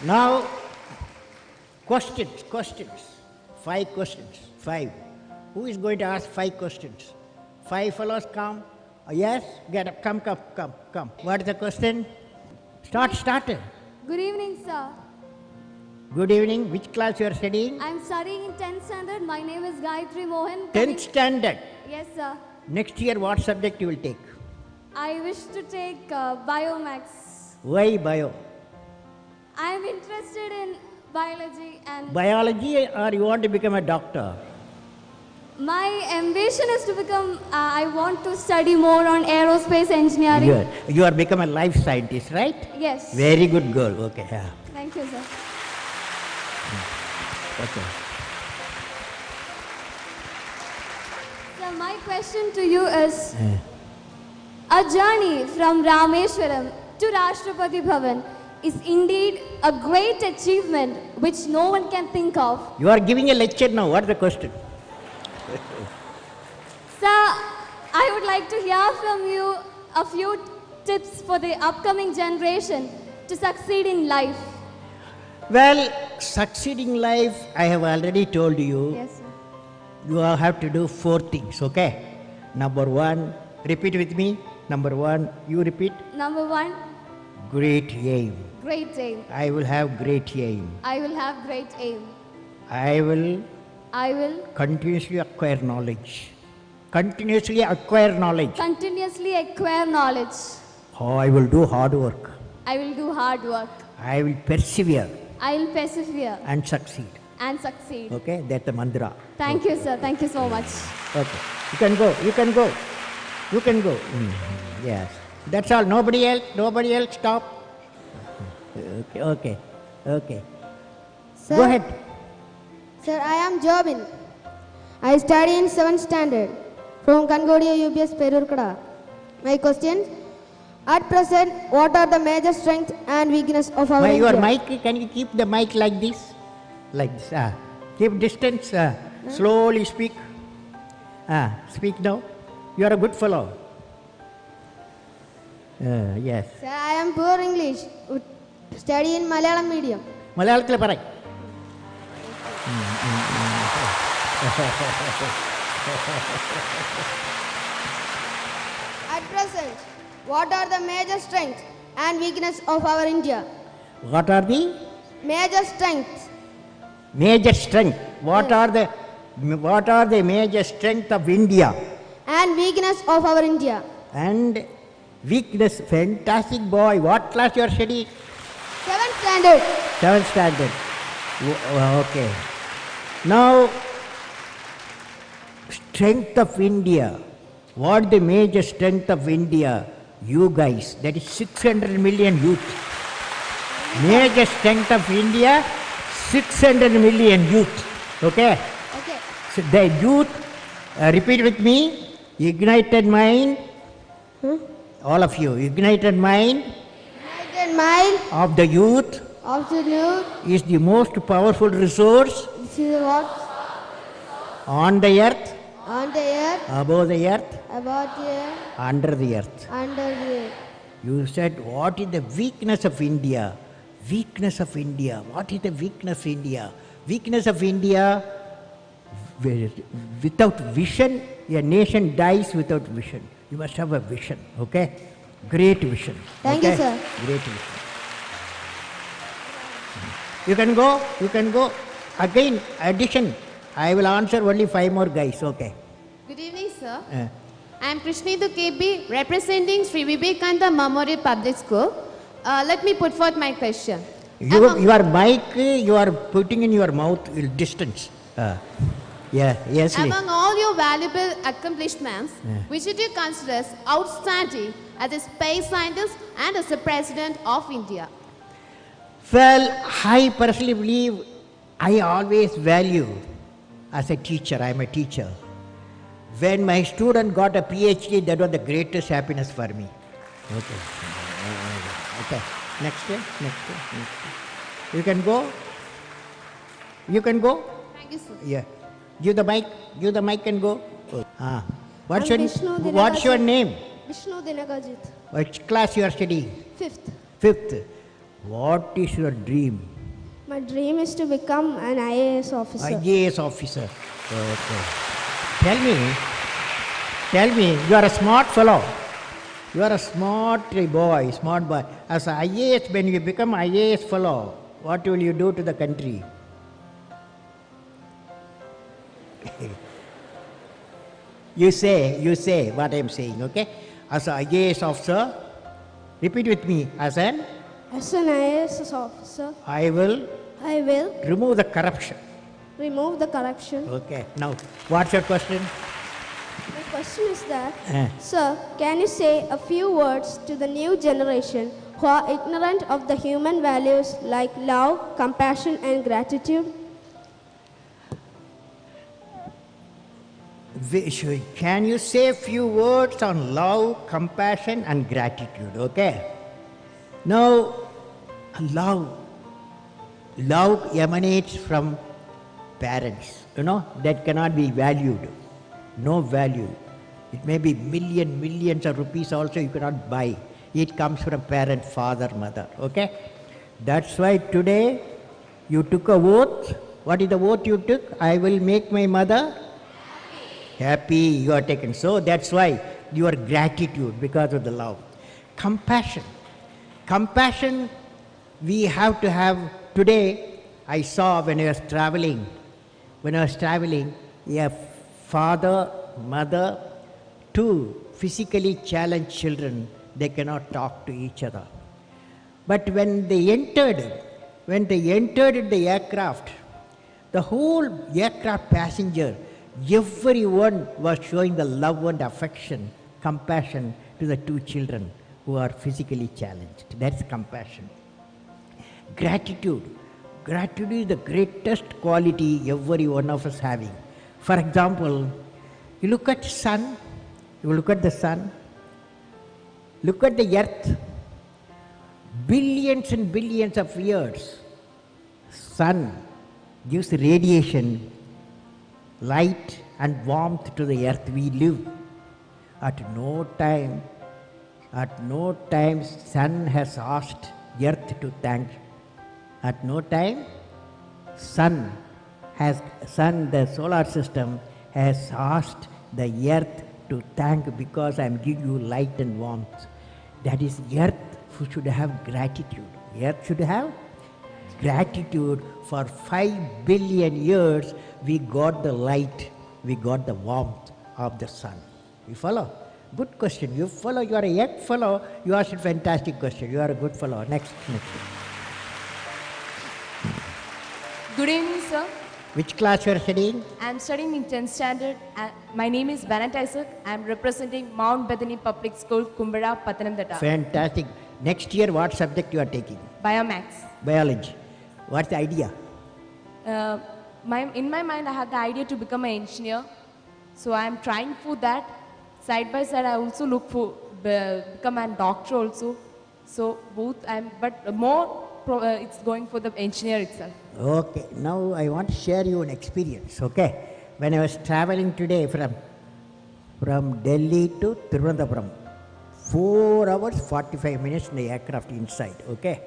Now, questions. 5 questions. 5. Who is going to ask 5 questions? 5 fellows come. Yes? Get up. Come. What is the question? Start. Good evening, sir. Good evening. Which class you are studying? I'm studying in 10th standard. My name is Gayatri Mohan. 10th standard. Yes, sir. Next year, what subject you will take? I wish to take Biomax. Why bio? I'm interested in biology and Biology, or you want to become a doctor? my ambition is to become, I want to study more on aerospace engineering. Good. You are become a life scientist, right? Yes. Very good girl. Okay. Yeah. Thank you, sir. Okay. So my question to you is, a journey from Rameshwaram to Rashtrapati Bhavan is indeed a great achievement which no one can think of. You are giving a lecture now. What is the question? Sir, I would like to hear from you a few tips for the upcoming generation to succeed in life. Well, succeeding life, I have already told you. Yes, sir. You have to do 4 things, okay? Number 1, repeat with me. Number 1, you repeat. Number 1, Great aim. great aim. I will have great aim. I will have great aim. I will I will continuously acquire knowledge. Continuously acquire knowledge. continuously acquire knowledge. Oh, I will do hard work. I will do hard work. I will persevere I will persevere and succeed. and succeed. Okay, that's the mantra. Thank you, sir. Thank you so much. Okay, you can go. Yes, that's all. Nobody else. Stop. Okay. Sir, Go ahead. Sir, I am Jobin. I study in 7th standard from Kangodia UPS Perurkada. My question: at present, what are the major strengths and weakness of our Your India? mic, can you keep the mic like this? Like this. Keep distance. Slowly speak. Speak now. You are a good fellow. Yes. Sir, I am poor English. Study in Malayalam medium. മലയാളത്തിൽ പറ. At present, what are the major strengths and weakness of our India? What are the Major strengths major strength? What are the major strength of India? and weakness of our India. And weakness. Fantastic boy. What class you are studying? 7th standard. 7th standard. Okay. Now, strength of India. What the major strength of India? You guys. That is 600 million youth. Major strength of India, 600 million youth. Okay? Okay. So the youth, repeat with me. Ignited mind. All of you. Ignited mind United mind of the youth of the youth. is the most powerful resource This is what on the earth, on the earth, above the earth, about the earth, under the earth. under the earth. You said, what is the weakness of India? Weakness of India. What is the weakness of India? Weakness of India, without vision, a nation dies without vision. You must have a vision, okay? Great vision. Thank you, okay? sir. Great vision. You can go. Again, addition. I will answer only 5 more guys, okay? Good evening, sir. Uh, I am Krishnendu KB, representing Sri Vivekananda Memorial Public School. Let me put forth my question. your mic, you are putting in your mouth distance. Yes. Among all your valuable accomplishments, which do you consider as outstanding as a space scientist and as a president of India? Well, I personally believe I always value as a teacher. I am a teacher. When my student got a PhD, that was the greatest happiness for me. Okay. Next year. You can go. Thank you, sir. Yeah. Give the mic and go. What's I'm your Vishnu What's your Dinakajit. name? Vishnu Dinakajit. Which class you are studying? 5th. 5th. What is your dream? My dream is to become an IAS officer. IAS officer. Okay. Tell me, you are a smart fellow. You are a smart boy, smart boy. As an IAS, when you become IAS fellow, what will you do to the country? You say what I am saying, okay? As an IAS officer, repeat with me, As an IAS officer, I will I will remove the corruption. remove the corruption. Okay, now, what's your question? My question is that, Eh. sir, can you say a few words to the new generation who are ignorant of the human values like love, compassion, and gratitude? Can you say a few words on love, compassion, and gratitude? Okay. Now, love emanates from parents. That cannot be valued. No value. It may be millions of rupees also you cannot buy. It comes from parent, father, mother. Okay. That's why today you took a oath. What is the oath you took? I will make my mother happy. You are taken. So that's why your gratitude because of the love. Compassion. Compassion we have to have. Today I saw when I was traveling, a father, mother, two physically challenged children, they cannot talk to each other. But when they entered the aircraft, the whole aircraft passenger, everyone was showing the love and affection, compassion to the two children who are physically challenged. That's compassion. Gratitude. Gratitude is the greatest quality every one of us having. For example, you look at the sun, look at the earth, billions and billions of years. Sun gives radiation, light and warmth to the earth we live. At no time sun has asked earth to thank. At no time the solar system has asked the earth to thank because I am giving you light and warmth. That is, earth should have gratitude. Earth should have gratitude. For 5 billion years we got the light, we got the warmth of the sun. You follow? Good question. You follow. You are a young fellow. You asked a fantastic question. You are a good fellow. Next. Good evening, sir. Which class you are studying? I am studying in 10th standard. My name is Bennett Isaac. I am representing Mount Bethany Public School, Kumbara, Pathanamthitta. Fantastic. Next year, what subject you are taking? Biomax. Biology. What's the idea? In my mind, I have the idea to become an engineer. So I am trying for that. Side by side, I also look for become a doctor also. So both, it's going for the engineer itself. Okay. Now I want to share you an experience. Okay. When I was traveling today from Delhi to Thiruvananthapuram, 4 hours 45 minutes in the aircraft inside. Okay.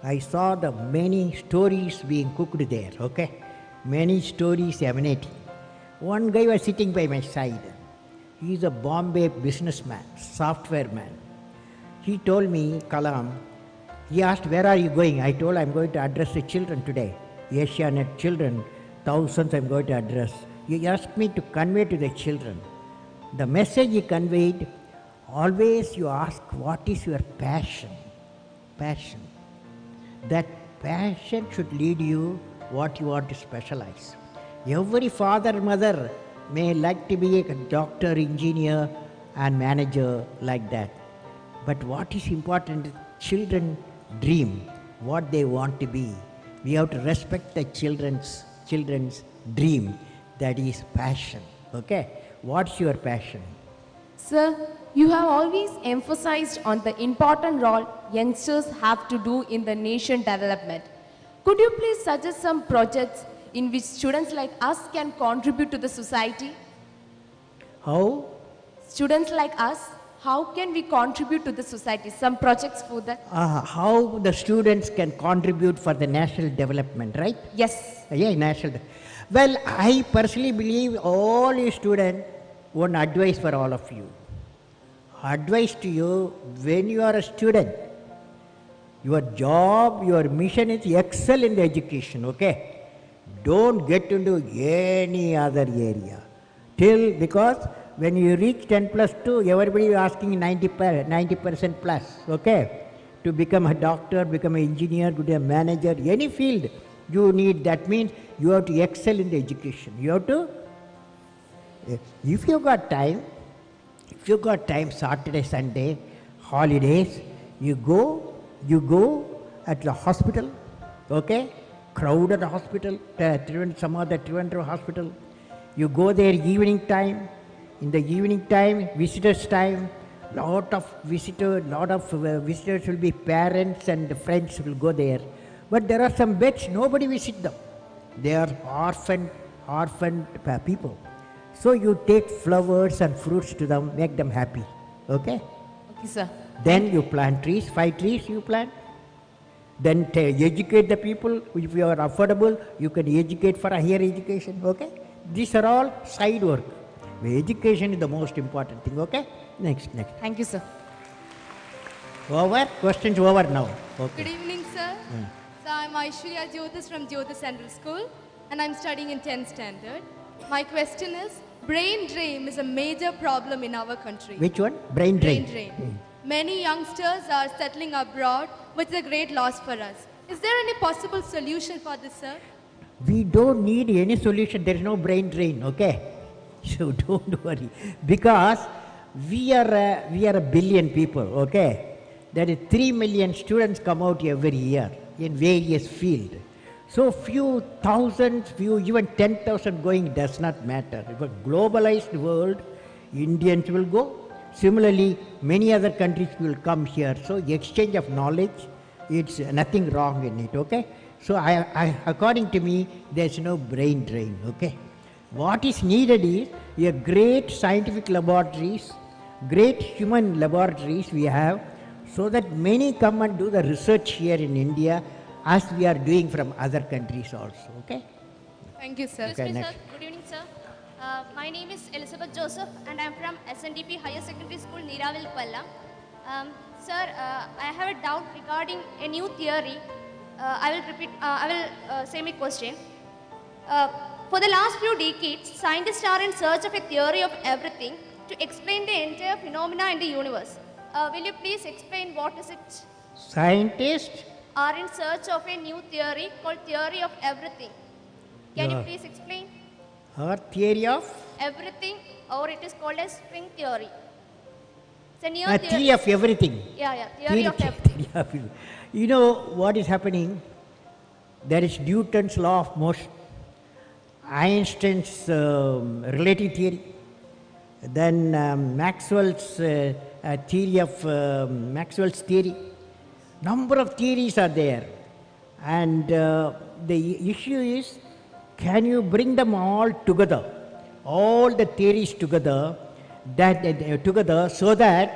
I saw the many stories being cooked there. Okay. Many stories emanating. One guy was sitting by my side. He is a Bombay businessman, software man. He told me, Kalam, he asked, where are you going? I told, I'm going to address the children today. Asianet children, thousands I'm going to address. He asked me to convey to the children. The message he conveyed, always you ask, what is your passion? Passion. That passion should lead you what you want to specialize. Every father, mother may like to be a doctor, engineer and manager like that. But what is important is children dream what they want to be. We have to respect the children's dream. That is passion. Okay? What's your passion? Sir, you have always emphasized on the important role youngsters have to do in the nation development. Could you please suggest some projects in which students like us can contribute to the society? How? Students like us, how can we contribute to the society? Some projects for that? How the students can contribute for the national development, right? Yes. Yeah, national. Well, I personally believe all you students, one advice for all of you. Advice to you, when you are a student, your job, your mission is excel in the education, okay? Don't get into any other area. Because when you reach 10 plus 2, everybody is asking 90% plus, okay? To become a doctor, become an engineer, become a manager, any field you need. That means you have to excel in the education. You have to, if you got time, Saturday, Sunday, holidays, you go at the hospital, okay? Crowded hospital, some other Trivandrum hospital. You go there evening time. In the evening time, visitors time, lot of visitors will be parents and friends will go there. But there are some beds, nobody visit them. They are orphaned people. So you take flowers and fruits to them, make them happy, okay? Okay, sir. Then you plant trees, 5 trees you plant. Then educate the people. If you are affordable, you can educate for a higher education, okay? These are all side work. Education is the most important thing, okay? Next. Thank you, sir. Over? Questions over now. Okay. Good evening, sir. So I'm Aishwarya Jyotis from Jyotis Central School, and I'm studying in 10th standard. My question is, brain drain is a major problem in our country. Which one? Brain drain. Brain drain. Many youngsters are settling abroad, which is a great loss for us. Is there any possible solution for this, sir? We don't need any solution. There is no brain drain, okay? So don't worry. Because we are a billion people, okay? There is 3 million students come out every year in various fields. So few thousands, even 10,000 going does not matter. If a globalized world, Indians will go. Similarly, many other countries will come here. So exchange of knowledge, it's nothing wrong in it, okay? So according to me, there's no brain drain, okay? What is needed is a great scientific laboratories, great human laboratories we have, so that many come and do the research here in India as we are doing from other countries also, okay? Thank you, sir. Okay, Excuse me, next. sir. Good evening, sir. My name is Elizabeth Joseph, and I'm from SNDP Higher Secondary School, Neeravil, Palla. Sir, I have a doubt regarding a new theory. I will say my question. For the last few decades, scientists are in search of a theory of everything to explain the entire phenomena in the universe. Will you please explain what is it? Scientists Are in search of a new theory called theory of everything. Can you Yeah. please explain? or theory of Everything, or it is called as string theory. It's a new theory of everything. Theory of everything. Theory of everything. You know what is happening? There is Newton's law of motion, Einstein's relative theory, then Maxwell's theory of Maxwell's theory. Number of theories are there, and the issue is, can you bring them all together, all the theories together, together, so that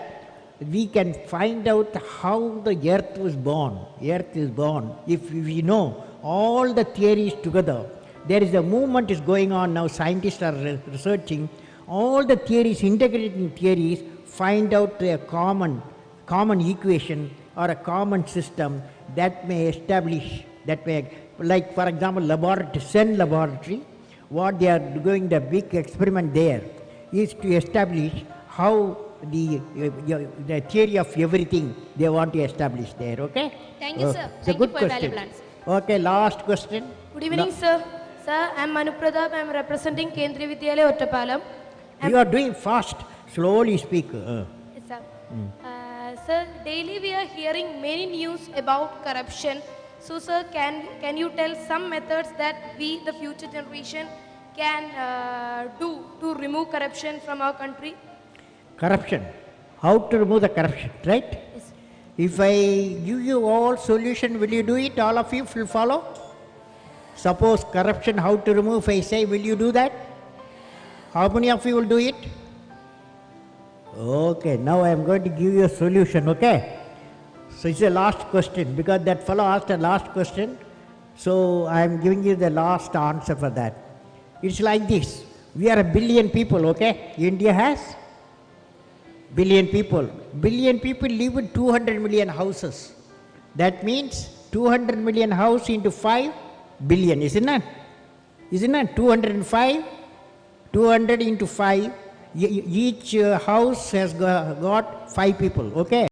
we can find out how the earth was born. Earth is born. If we know all the theories together, there is a movement is going on now. Scientists are researching all the theories, integrating theories, find out a common equation or a common system that may establish, like for example, CERN laboratory, what they are doing, the big experiment there is to establish how the theory of everything they want to establish there, okay? Thank you, sir. It's a Thank good you for your question. valuable answer. Okay, last question. Good evening, sir. Sir, I am Manu Pradap. I am representing Kendriya Vidyalaya, Ottapalam. You are doing fast, slowly speak. Yes, sir. Sir, daily we are hearing many news about corruption. So, sir, can you tell some methods that we, the future generation, can do to remove corruption from our country? Corruption. How to remove the corruption, right? Yes. If I give you all solution, will you do it? All of you will follow? Suppose corruption, how to remove, if I say, will you do that? How many of you will do it? Okay, now I am going to give you a solution, okay? So it's the last question because that fellow asked a last question. So I am giving you the last answer for that. It's like this. We are a billion people, okay? India has billion people. Billion people live in 200 million houses. That means 200 million house into 5 billion, isn't it? Isn't it? 205, 200 into 5. Each house has got 5 people, okay?